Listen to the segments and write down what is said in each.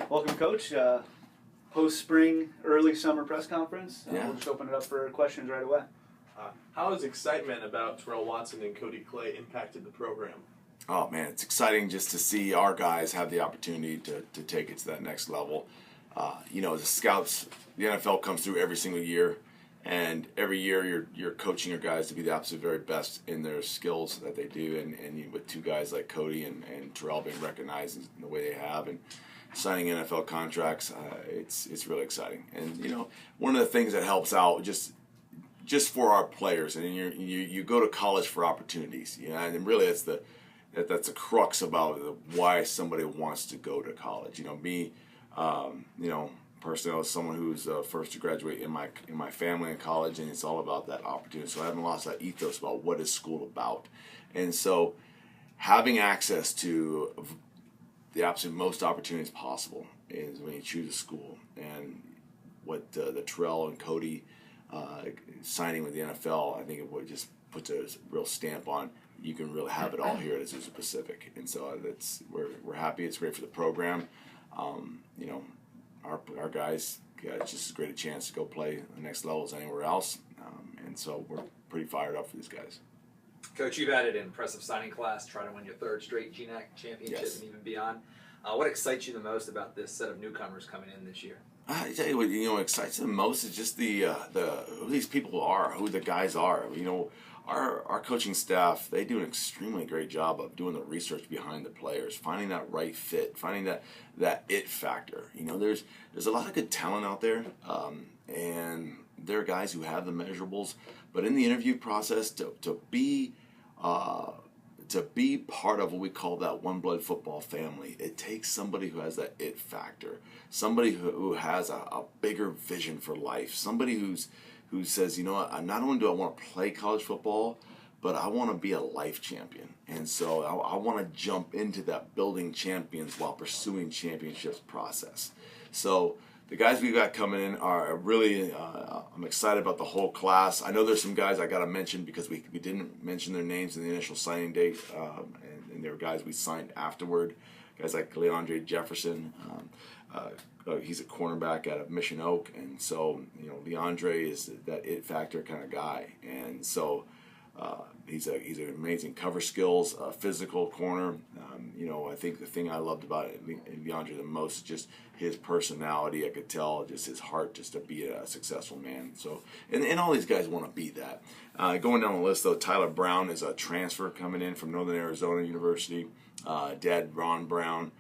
Welcome, Coach. Post-spring, early summer press conference. Yeah. We'll just open it up for questions right away. How has excitement about Terrell, Watson and Cody Clay impacted the program? Oh man, it's exciting just to see our guys have the opportunity to take it to that next level. The scouts, the NFL comes through every single year, and every year you're coaching your guys to be the absolute very best in their skills that they do. And with two guys like Cody and Terrell being recognized in the way they have and signing NFL contracts, it's really exciting. And one of the things that helps out just for our players, and you go to college for opportunities, and really that's the crux about why somebody wants to go to college. Me, personally, I was someone who's first to graduate in my family in college, and it's all about that opportunity. So I haven't lost that ethos about what is school about, and so having access to the absolute most opportunities possible is when you choose a school. And what the Terrell and Cody signing with the NFL, I think it would just puts a real stamp on. You can really have it all here at Azusa Pacific, and so we're happy. It's great for the program. Our guys got just as great a chance to go play the next level as anywhere else, and so we're pretty fired up for these guys. Coach, you've had an impressive signing class, trying to win your third straight GNAC championship. Yes. And even beyond. What excites you the most about this set of newcomers coming in this year? I tell you what excites me the most is just the who these people are, who the guys are. Our coaching staff, they do an extremely great job of doing the research behind the players, finding that right fit, finding that it factor. There's a lot of good talent out there, and there are guys who have the measurables, but in the interview process, to be part of what we call that one blood football family, it takes somebody who has that it factor, somebody who has a bigger vision for life, somebody who says, not only do I want to play college football, but I want to be a life champion. And so I want to jump into that building champions while pursuing championships process. So the guys we got coming in are really, I'm excited about the whole class. I know there's some guys I got to mention because we didn't mention their names in the initial signing date, and there were guys we signed afterward, guys like Leandre Jefferson. He's a cornerback out of Mission Oak, and so Leandre is that it factor kind of guy, and so he's an amazing cover skills, physical corner. I think the thing I loved about Leandre the most is just his personality. I could tell just his heart just to be a successful man. So and all these guys want to be that. Going down the list though, Tyler Brown is a transfer coming in from Northern Arizona University. Dad Ron Brown.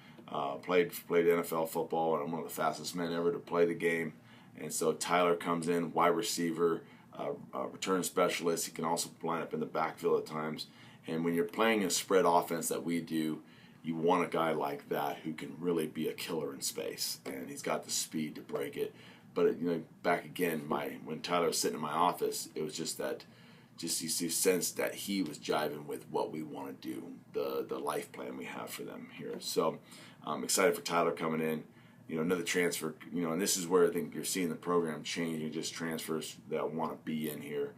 Played NFL football, and I'm one of the fastest men ever to play the game. And so Tyler comes in, wide receiver, return specialist. He can also line up in the backfield at times. And when you're playing a spread offense that we do, you want a guy like that who can really be a killer in space. And he's got the speed to break it. But back again, when Tyler was sitting in my office, it was just you sense that he was jiving with what we want to do, the life plan we have for them here. So I'm excited for Tyler coming in. Another transfer, and this is where I think you're seeing the program change. Just transfers that want to be in here.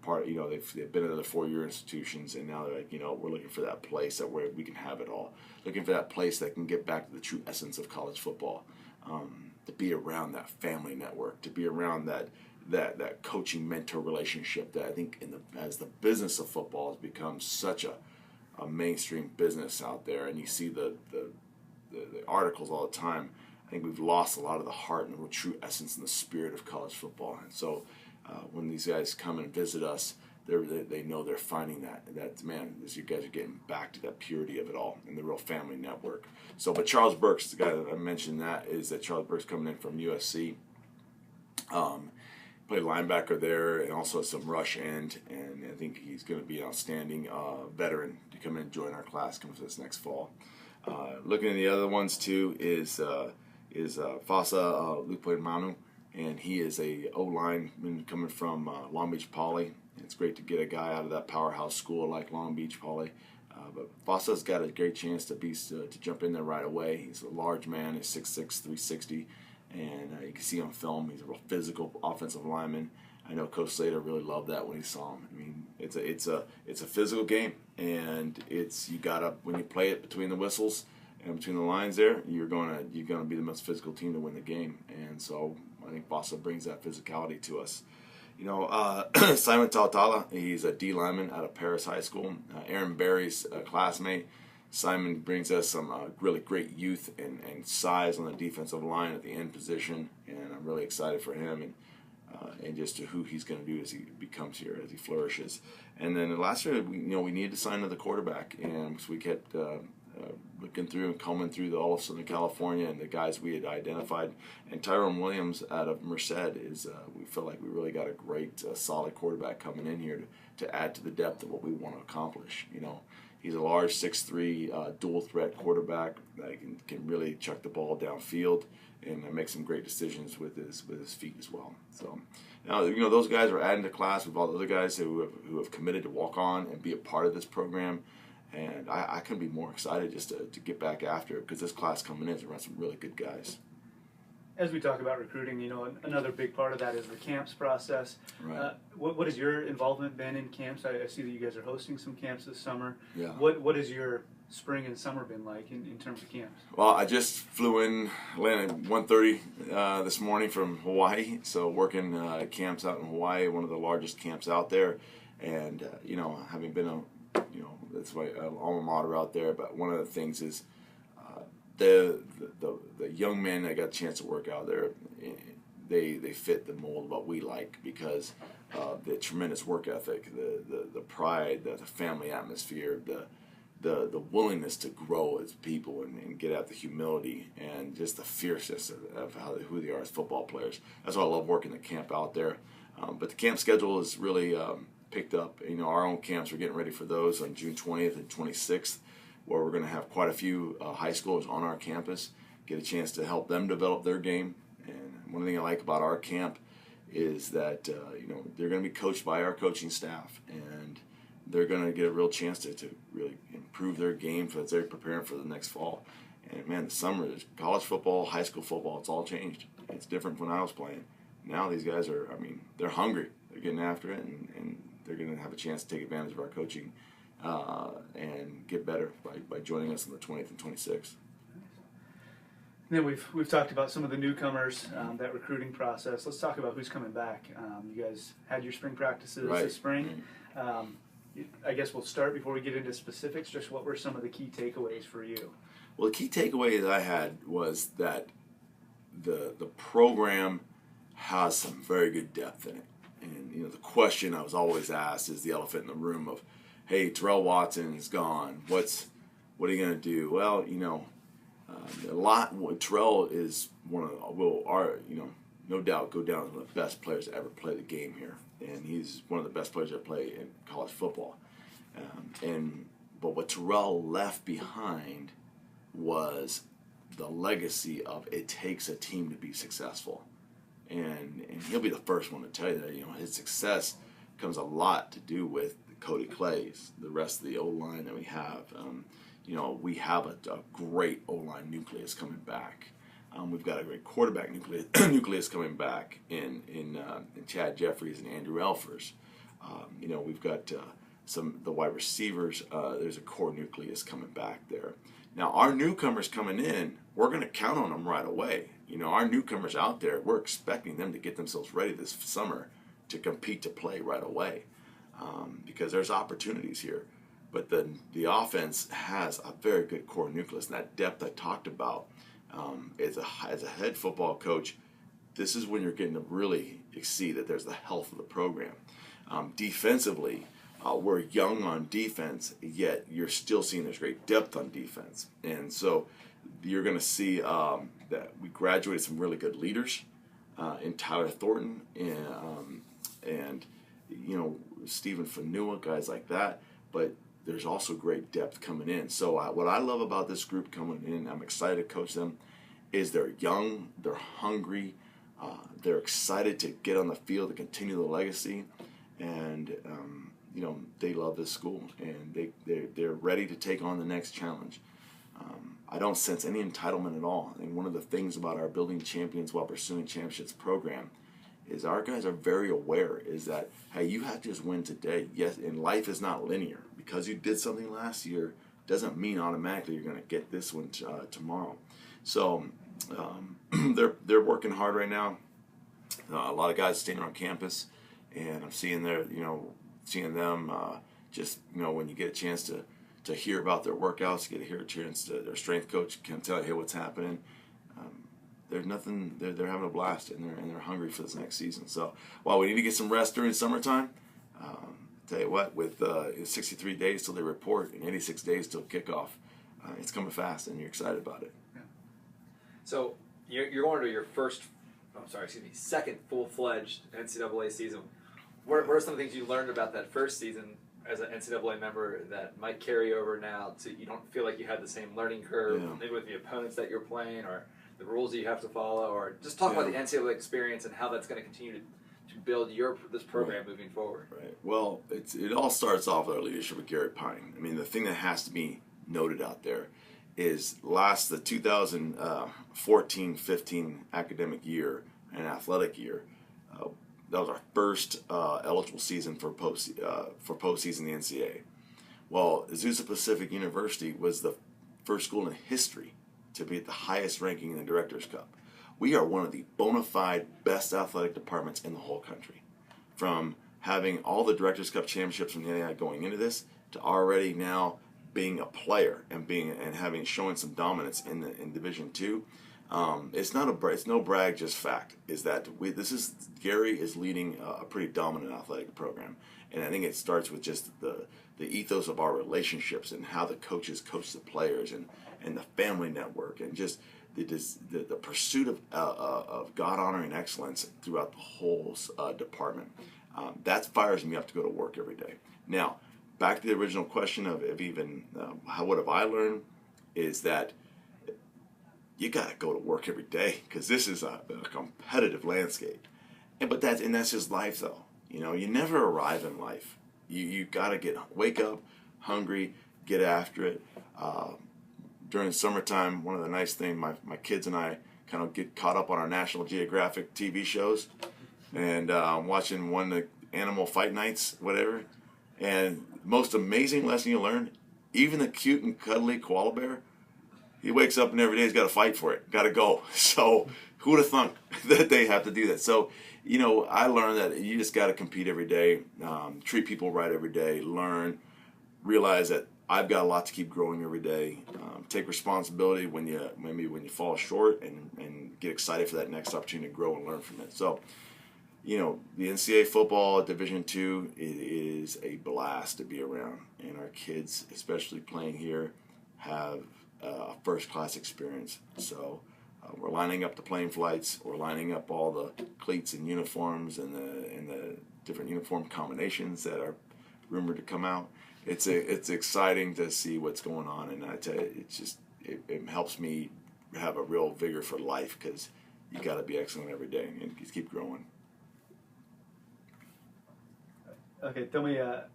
They've been at other 4-year institutions, and now they're like, we're looking for that place where we can have it all. Looking for that place that can get back to the true essence of college football. To be around that family network, to be around that coaching mentor relationship that I think as the business of football has become such a mainstream business out there, and you see the articles all the time. I think we've lost a lot of the heart and the true essence and the spirit of college football. And so when these guys come and visit us, they know they're finding that you guys are getting back to that purity of it all and the real family network. So, but Charles Burks, the guy that I mentioned, Charles Burks coming in from USC. Played linebacker there and also some rush end, and I think he's going to be an outstanding veteran to come in and join our class coming for this next fall. Looking at the other ones too is Fasa Lupoimanu, and he is a O-lineman coming from Long Beach Poly. It's great to get a guy out of that powerhouse school like Long Beach Poly. But Fasa's got a great chance to jump in there right away. He's a large man. He's 6'6", 360. And you can see on film, he's a real physical offensive lineman. I know Coach Slater really loved that when he saw him. I mean, it's a physical game, and you gotta, when you play it between the whistles, And between the lines there, you're gonna be the most physical team to win the game. And so I think Boston brings that physicality to us. Simon Tautala, he's a D lineman out of Paris High School. Aaron Berry's a classmate. Simon brings us some really great youth and size on the defensive line at the end position, and I'm really excited for him and just to who he's going to do as he becomes here, as he flourishes. And then last year, we needed to sign another quarterback, and so we kept looking through and combing through all of Southern California and the guys we had identified. And Tyrone Williams out of Merced is, we feel like we really got a great, solid quarterback coming in here to add to the depth of what we want to accomplish. He's a large 6'3", dual threat quarterback that can really chuck the ball downfield and make some great decisions with his feet as well. So now those guys are adding to class with all the other guys who have committed to walk on and be a part of this program. And I couldn't be more excited just to get back after it, because this class coming in is around some really good guys. As we talk about recruiting, another big part of that is the camps process. Right. What has your involvement been in camps? I see that you guys are hosting some camps this summer. Yeah. What has your spring and summer been like in terms of camps? Well, I just flew in, landed at 1:30 this morning from Hawaii. So working camps out in Hawaii, one of the largest camps out there. And, having been that's my alma mater out there. But one of the things is the young men that got a chance to work out there, they fit the mold of what we like because of the tremendous work ethic, the pride, the family atmosphere, the willingness to grow as people and get at the humility and just the fierceness of who they are as football players. That's why I love working the camp out there. But the camp schedule is really picked up. Our own camps, we're getting ready for those on June 20th and 26th, where we're going to have quite a few high schoolers on our campus, get a chance to help them develop their game. And one thing I like about our camp is that they're going to be coached by our coaching staff, and they're going to get a real chance to really improve their game as they're preparing for the next fall. And man, the summer, college football, high school football, it's all changed. It's different from when I was playing. Now these guys are, they're hungry. They're getting after it, and they're going to have a chance to take advantage of our coaching and get better by joining us on the 20th and 26th. And then we've talked about some of the newcomers, that recruiting process. Let's talk about who's coming back. You guys had your spring practices this spring. I guess we'll start before we get into specifics. Just what were some of the key takeaways for you? Well, the key takeaway that I had was that the program has some very good depth in it. And the question I was always asked is the elephant in the room of, hey, Terrell Watson is gone. What are you going to do? Well, Terrell is no doubt go down as one of the best players to ever play the game here, and he's one of the best players to play in college football. But what Terrell left behind was the legacy of it takes a team to be successful, and he'll be the first one to tell you that his success comes a lot to do with Cody Clays, the rest of the O-line that we have. We have a great O-line nucleus coming back. We've got a great quarterback nucleus coming back in Chad Jeffries and Andrew Elfers. We've got the wide receivers. There's a core nucleus coming back there. Now, our newcomers coming in, we're going to count on them right away. Our newcomers out there, we're expecting them to get themselves ready this summer to compete to play right away because there's opportunities here. But the offense has a very good core nucleus, and that depth I talked about. As a head football coach, this is when you're getting to really see that there's the health of the program. Defensively, we're young on defense, yet you're still seeing there's great depth on defense. And so you're going to see that we graduated some really good leaders in Tyler Thornton and Stephen Fanua, guys like that. But there's also great depth coming in. So what I love about this group coming in, I'm excited to coach them, is they're young, they're hungry, they're excited to get on the field to continue the legacy, and they love this school, and they're ready to take on the next challenge. I don't sense any entitlement at all. And one of the things about our Building Champions While Pursuing Championships program is our guys are very aware is that, hey, you have to just win today. Yes, and life is not linear. Because you did something last year doesn't mean automatically you're going to get this one tomorrow. So they're working hard right now. A lot of guys staying on campus, and I'm seeing them just when you get a chance to hear about their workouts, you get to hear a chance to their strength coach can tell you, hey, what's happening. There's nothing. They're having a blast, and they're hungry for this next season. So while we need to get some rest during summertime, tell you what, with 63 days till they report and 86 days till kickoff, it's coming fast, and you're excited about it. Yeah. So you're going to your second full-fledged NCAA season. What are some of the things you learned about that first season as an NCAA member that might carry over now to you don't feel like you had the same learning curve, maybe with the opponents that you're playing or the rules that you have to follow, or just talk about the NCAA experience and how that's going to continue to build this program moving forward. Right. Well, it all starts off with our leadership with Gary Pine. I mean, the thing that has to be noted out there is the 2014-15 academic year and athletic year. That was our first eligible season for postseason in the NCAA. Well, Azusa Pacific University was the first school in history to be at the highest ranking in the Directors Cup. We are one of the bona fide best athletic departments in the whole country. From having all the Directors Cup championships from the NCAA going into this to already now being a player and showing some dominance in Division II. It's no brag, just fact. Is that Gary is leading a pretty dominant athletic program, and I think it starts with just the ethos of our relationships and how the coaches coach the players and the family network and just the pursuit of God honoring excellence throughout the whole department. That fires me up to go to work every day. Now, back to the original question of what have I learned is that you got to go to work every day because this is a competitive landscape. But that's just life, though. You never arrive in life. You got to wake up hungry, get after it. During summertime, one of the nice things, my kids and I kind of get caught up on our National Geographic TV shows and watching one of the animal fight nights, whatever. And most amazing lesson you learn, even the cute and cuddly koala bear, he wakes up and every day he's got to fight for it, got to go. So who would have thunk that they have to do that? So, I learned that you just got to compete every day, treat people right every day, realize that I've got a lot to keep growing every day. Take responsibility when you fall short and get excited for that next opportunity to grow and learn from it. So, the NCAA football Division II is a blast to be around, and our kids, especially playing here, have a first-class experience. So we're lining up the plane flights. We're lining up all the cleats and uniforms and the different uniform combinations that are rumored to come out. It's exciting to see what's going on, and I tell you, it helps me have a real vigor for life because you got to be excellent every day and just keep growing. Okay, tell me a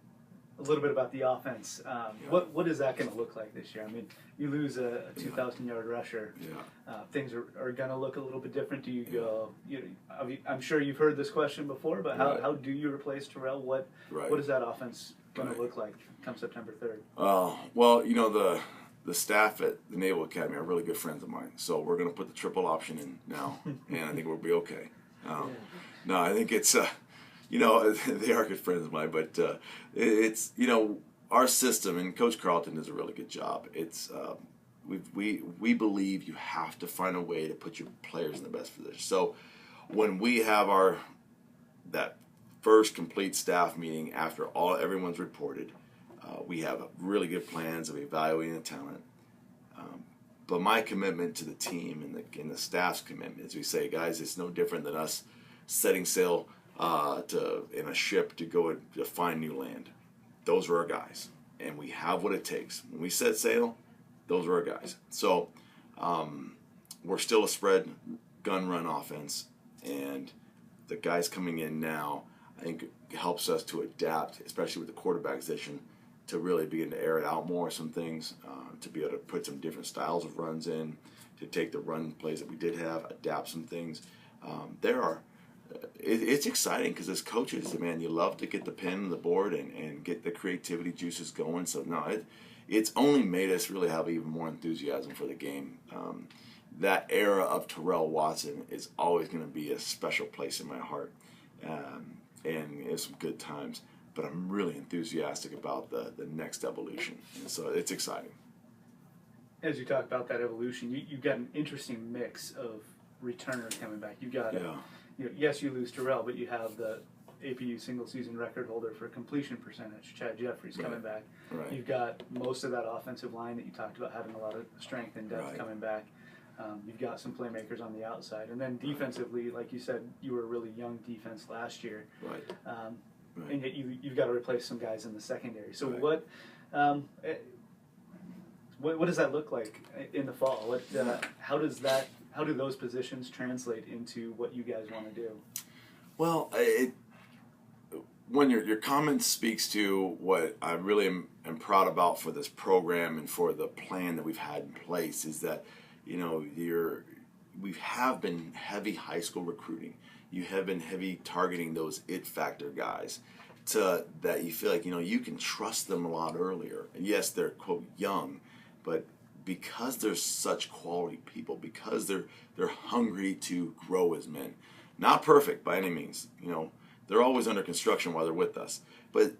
little bit about the offense. What is that going to look like this year? I mean, you lose a 2,000-yard rusher. Things are going to look a little bit different. Do you go? I'm sure you've heard this question before, but how do you replace Terrell? What is that offense going to look like come September 3rd? Well, the staff at the Naval Academy are really good friends of mine, so we're going to put the triple option in now, and I think we'll be okay. No, I think it's. They are good friends of mine, but it's our system, and Coach Carlton does a really good job. It's we believe you have to find a way to put your players in the best position. So when we have that first complete staff meeting after everyone's reported, we have really good plans of evaluating the talent. But my commitment to the team and the staff's commitment is we say, guys, it's no different than us setting sail in a ship to go to find new land. Those are our guys, and we have what it takes. When we set sail, those are our guys. So we're still a spread gun run offense, and the guys coming in now, I think, helps us to adapt, especially with the quarterback position, to really begin to air it out more, some things, to be able to put some different styles of runs in, to take the run plays that we did have, adapt some things. It's exciting because as coaches, man, you love to get the pen and the board and get the creativity juices going. So no, it's only made us really have even more enthusiasm for the game. That era of Terrell Watson is always going to be a special place in my heart, and it's some good times. But I'm really enthusiastic about the next evolution, and so it's exciting. As you talk about that evolution, you've got an interesting mix of returners coming back. You've got, yes, you lose Terrell, but you have the APU single-season record holder for completion percentage, Chad Jeffries, coming back. Right. You've got most of that offensive line that you talked about having a lot of strength and depth coming back. You've got some playmakers on the outside. And then defensively, like you said, you were a really young defense last year. Right. And yet you've got to replace some guys in the secondary. So what does that look like in the fall? How do those positions translate into what you guys want to do? Well, when your comment speaks to what I really am proud about for this program and for the plan that we've had in place is that, we have been heavy high school recruiting. You have been heavy targeting those it factor guys that you feel like, you can trust them a lot earlier. And yes, they're, quote, young, but because they're such quality people, because they're hungry to grow as men. Not perfect by any means, they're always under construction while they're with us, but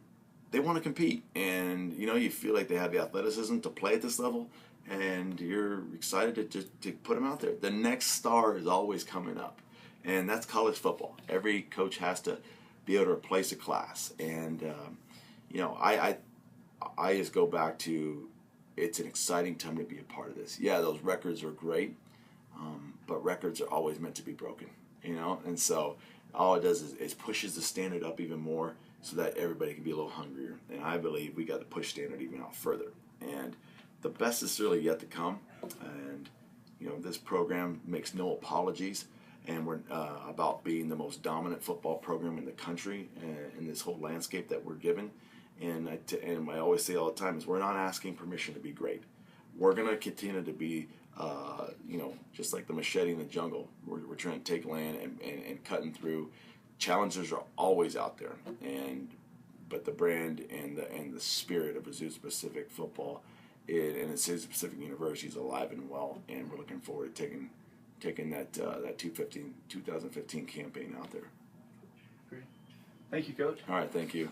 they want to compete, and you feel like they have the athleticism to play at this level, and you're excited to put them out there. The next star is always coming up, and that's college football. Every coach has to be able to replace a class, and I just go back to it's an exciting time to be a part of this. Yeah, those records are great, but records are always meant to be broken, and so all it does is pushes the standard up even more so that everybody can be a little hungrier. And I believe we got to push standard even out further. And the best is really yet to come. And, this program makes no apologies. And we're about being the most dominant football program in the country in this whole landscape that we're given. And I always say all the time is we're not asking permission to be great. We're going to continue to be just like the machete in the jungle. We're trying to take land and cutting through. Challengers are always out there, but the brand and the spirit of Azusa Pacific football and Azusa Pacific University is alive and well, and we're looking forward to taking that 2015 campaign out there. Great. Thank you, Coach. All right, thank you.